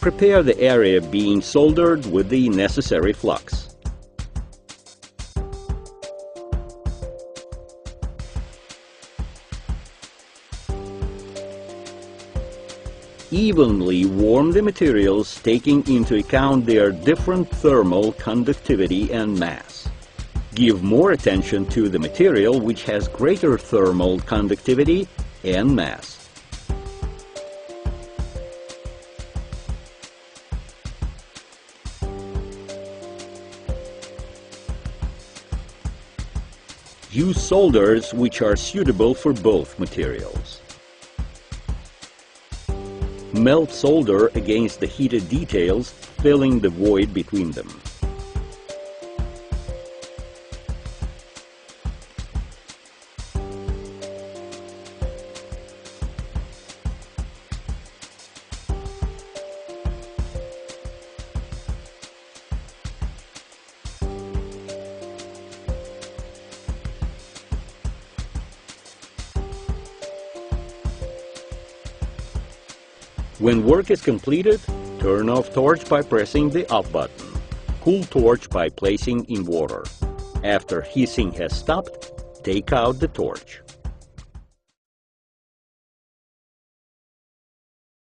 Prepare the area being soldered with the necessary flux. Evenly warm the materials, taking into account their different thermal conductivity and mass. Give more attention to the material which has greater thermal conductivity and mass. Use solders which are suitable for both materials. Melt solder against the heated details, filling the void between them. When work is completed, turn off torch by pressing the off button. Cool torch by placing in water. After hissing has stopped, take out the torch.